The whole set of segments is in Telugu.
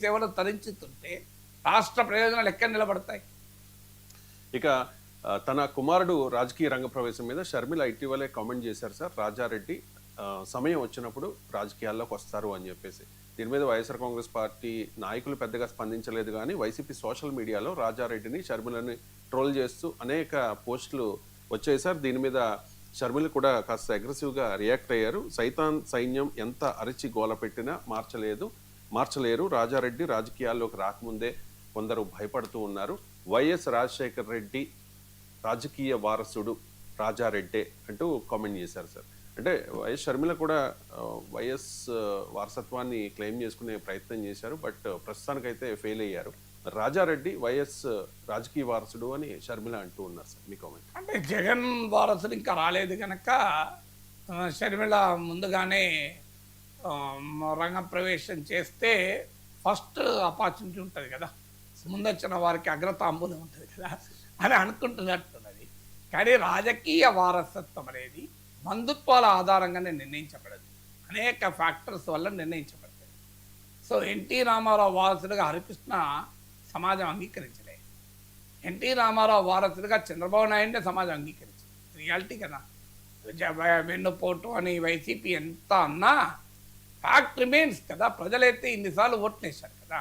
సేవలు తరించుతుంటే రాష్ట్ర ప్రయోజనాలు ఎక్కడ నిలబడతాయి? ఇక తన కుమారుడు రాజకీయ రంగ ప్రవేశం మీద షర్మిల ఇటీవలే కామెంట్ చేశారు సార్. రాజారెడ్డి సమయం వచ్చినప్పుడు రాజకీయాల్లోకి వస్తారు అని చెప్పేసి. దీని మీద వైఎస్ఆర్ కాంగ్రెస్ పార్టీ నాయకులు పెద్దగా స్పందించలేదు, కానీ వైసీపీ సోషల్ మీడియాలో రాజారెడ్డిని షర్మిలని ట్రోల్ చేస్తూ అనేక పోస్టులు వచ్చాయి సార్. దీని మీద షర్మిల కూడా కాస్త అగ్రెసివ్గా రియాక్ట్ అయ్యారు. సైతాన్ సైన్యం ఎంత అరిచి గోల పెట్టినా మార్చలేరు. రాజారెడ్డి రాజకీయాల్లోకి రాకముందే కొందరు భయపడుతూ ఉన్నారు. వైఎస్ రాజశేఖర రెడ్డి రాజకీయ వారసుడు రాజారెడ్డే అంటూ కామెంట్ చేశారు సార్. అంటే వైఎస్ షర్మిల కూడా వైఎస్ వారసత్వాన్ని క్లెయిమ్ చేసుకునే ప్రయత్నం చేశారు, బట్ ప్రస్తుతానికైతే ఫెయిల్ అయ్యారు. రాజారెడ్డి వైఎస్ రాజకీయ వారసుడు అని షర్మిల అంటూ ఉన్నారు సార్. మీ కామెంట్. అంటే జగన్ వారసుడు ఇంకా రాలేదు కనుక షర్మిల ముందుగానే రంగ ప్రవేశం చేస్తే ఫస్ట్ ఆపర్చునిటీ ఉంటుంది కదా, ముందొచ్చిన వారికి అగ్రతాంబూలం ఉంటుంది కదా అని అనుకుంటున్నట్టున్నది. కానీ రాజకీయ వారసత్వం అనేది బంధుత్వాల ఆధారంగానే నిర్ణయించబడదు, అనేక ఫ్యాక్టర్స్ వల్ల నిర్ణయించబడుతుంది. సో ఎన్టీ రామారావు వారసుడిగా హరికృష్ణ సమాజం అంగీకరించలే, ఎన్టీ రామారావు వారసుడిగా చంద్రబాబు నాయుడునే సమాజం అంగీకరించింది. రియాలిటీ కదా. వెన్నుపోటు అని వైసీపీ ఎంత అన్నా ఫ్యాక్ట్ రిమైన్స్ కదా. ప్రజలైతే ఇన్నిసార్లు ఓట్లేశారు కదా.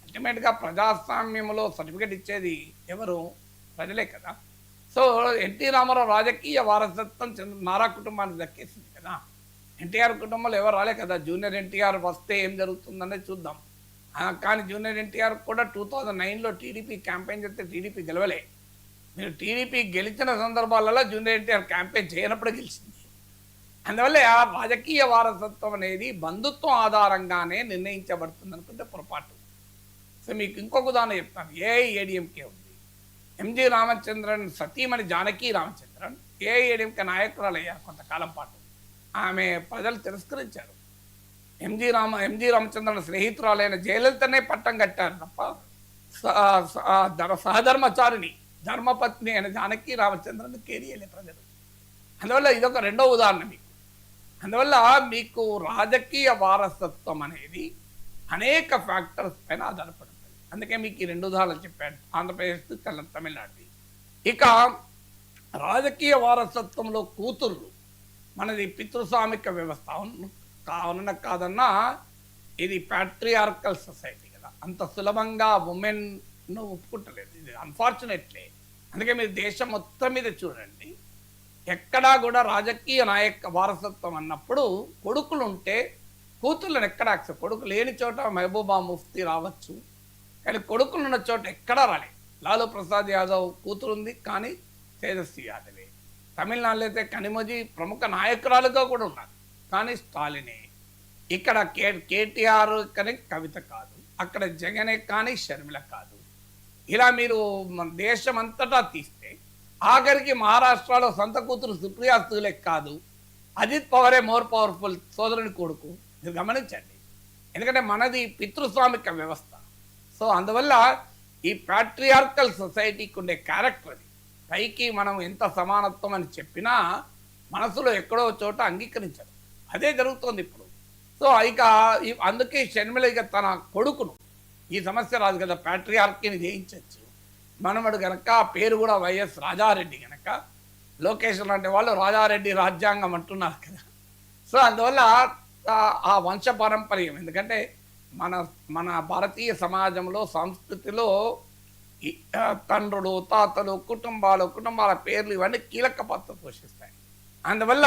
అల్టిమేట్గా ప్రజాస్వామ్యంలో సర్టిఫికేట్ ఇచ్చేది ఎవరు? ప్రజలే కదా. సో ఎన్టీ రామారావు రాజకీయ వారసత్వం నారా కుటుంబానికి దక్కేసింది కదా. ఎన్టీఆర్ కుటుంబంలో ఎవరు రాలే కదా. జూనియర్ ఎన్టీఆర్ వస్తే ఏం జరుగుతుందనేది చూద్దాం. కానీ జూనియర్ ఎన్టీఆర్ కూడా 2009లో టీడీపీ క్యాంపెయిన్ చేస్తే టీడీపీ గెలవలే. మీరు టీడీపీ గెలిచిన సందర్భాలలో జూనియర్ ఎన్టీఆర్ క్యాంపెయిన్ చేయనప్పుడు గెలిచింది. అందువల్ల ఆ రాజకీయ వారసత్వం అనేది బంధుత్వం ఆధారంగానే నిర్ణయించబడుతుంది అనుకుంటే పొరపాటు. సో మీకు ఇంకొక ఉదాహరణ చెప్తాను. ఏఐఏడిఎంకే ఉంది. ఎంజి రామచంద్రన్ సతీమణి జానకి రామచంద్రన్ ఏఐఏడిఎంకే నాయకురాలు అయ్యారు కొంతకాలం పాటు. ఆమె ప్రజలు తిరస్కరించారు. ఎంజి రామచంద్రన్ స్నేహితురాలైన జయలలితనే పట్టం కట్టారు తప్ప సహధర్మచారిని ధర్మపత్ని అయిన జానకి రామచంద్రన్ కేరియలే ప్రజలు. అందువల్ల ఇదొక రెండో ఉదాహరణ మీకు. అందువల్ల మీకు రాజకీయ వారసత్వం అనేది అనేక ఫ్యాక్టర్స్ పైన ఆధారపడుతుంది. అందుకే మీకు ఈ రెండు ఉదాహరణలు చెప్పాను, ఆంధ్రప్రదేశ్ తమిళనాడు. ఇక రాజకీయ వారసత్వంలో కూతుర్లు మనది పితృస్వామిక వ్యవస్థ కావున కాదన్నా ఇది ప్యాట్రియార్కల్ సొసైటీ కదా. అంత సులభంగా ఉమెన్ను ఒప్పుకుంటలేదు ఇది, అన్ఫార్చునేట్లీ. అందుకే మీరు దేశం మొత్తం మీద చూడండి, ఎక్కడా కూడా రాజకీయ వారసత్వం అన్నప్పుడు కొడుకులు ఉంటే కూతుర్లను ఎక్కడ యాక్సెప్ట్. కొడుకు లేని చోట మహబూబా ముఫ్తీ రావచ్చు, కానీ కొడుకులు ఉన్న చోట ఎక్కడా రాలేదు. లాలూ ప్రసాద్ యాదవ్ కూతురు ఉంది, కానీ తేజస్వి యాదవే. తమిళనాడులో అయితే కనిమొజి ప్రముఖ నాయకురాలుగా కూడా ఉన్నారు, కానీ స్టాలినే. ఇక్కడ కేటీఆర్ కానీ కవిత కాదు, అక్కడ జగనే కానీ షర్మిల కాదు. ఇలా మీరు దేశం అంతటా తీస్తే ఆఖరికి మహారాష్ట్రలో సొంత కూతురు సుప్రియా సులే కాదు, అజిత్ పవారే మోర్ పవర్ఫుల్ సోదరుని కొడుకు. మీరు గమనించండి, ఎందుకంటే మనది పితృస్వామిక వ్యవస్థ. సో అందువల్ల ఈ ప్యాట్రియార్కల్ సొసైటీకి ఉండే క్యారెక్టర్ అది. పైకి మనం ఎంత సమానత్వం అని చెప్పినా మనసులో ఎక్కడో చోట అంగీకరించరు. అదే జరుగుతోంది ఇప్పుడు. సో ఇక అందుకే షర్మిల ఇక తన కొడుకును, ఈ సమస్య రాదు కదా, ప్యాట్రియార్కీని జయించవచ్చు. మనమడు కనుక పేరు కూడా వైఎస్ రాజారెడ్డి కనుక లోకేష్ లాంటి వాళ్ళు రాజారెడ్డి రాజ్యాంగం అంటున్నారు కదా. సో అందువల్ల ఆ వంశ పారంపర్యం, ఎందుకంటే మన భారతీయ సమాజంలో సంస్కృతిలో తండ్రులు తాతలు కుటుంబాల పేర్లు ఇవన్నీ కీలక పాత్ర పోషిస్తాయి. అందువల్ల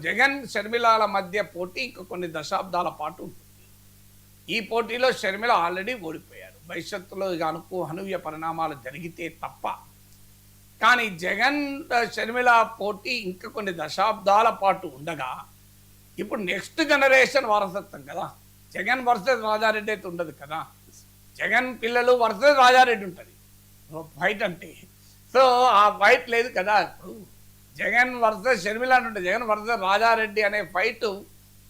జగన్ షర్మిలాల మధ్య పోటీ ఇంకా కొన్ని దశాబ్దాల పాటు ఉంటుంది. ఈ పోటీలో షర్మిల ఆల్రెడీ ఓడిపోయారు. భవిష్యత్తులో ఇక అనూహ్య పరిణామాలు జరిగితే తప్ప. కానీ జగన్ షర్మిల పోటీ ఇంకా కొన్ని దశాబ్దాల పాటు ఉండగా ఇప్పుడు నెక్స్ట్ జనరేషన్ వారసత్వం కదా. జగన్ వర్సెస్ రాజారెడ్డి అయితే ఉండదు కదా. జగన్ పిల్లలు వర్సెస్ రాజారెడ్డి ఉంటుంది ఫైట్ అంటే. సో ఆ ఫైట్ లేదు కదా. ఇప్పుడు జగన్ వర్సెస్ షర్మిల ఉంటుంది, జగన్ వర్సెస్ రాజారెడ్డి అనే ఫైట్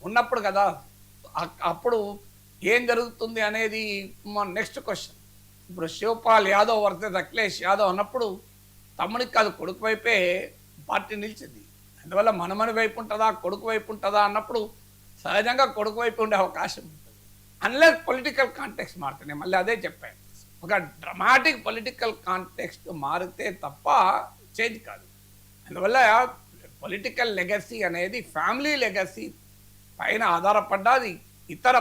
ఉన్నప్పుడు కదా అప్పుడు ఏం జరుగుతుంది అనేది నెక్స్ట్ క్వశ్చన్. ఇప్పుడు శివపాల్ యాదవ్ వర్సెస్ అఖిలేష్ యాదవ్ అన్నప్పుడు తమ్ముడికి కాదు కొడుకు వైపే పార్టీ నిలిచింది. అందువల్ల మనమని వైపు ఉంటుందా కొడుకు వైపు ఉంటుందా అన్నప్పుడు సహజంగా కొడుకు వైపు ఉండే అవకాశం ఉంటుంది. అన్లెస్ పొలిటికల్ కాంటెక్స్ట్ మారుతున్నాయి. మళ్ళీ అదే చెప్పాను, ఒక డ్రమాటిక్ పొలిటికల్ కాంటెక్స్ట్ మారితే తప్ప చేంజ్ కాదు. అందువల్ల పొలిటికల్ లెగసీ అనేది ఫ్యామిలీ లెగసీ పైన ఆధారపడ్డది. ఇతర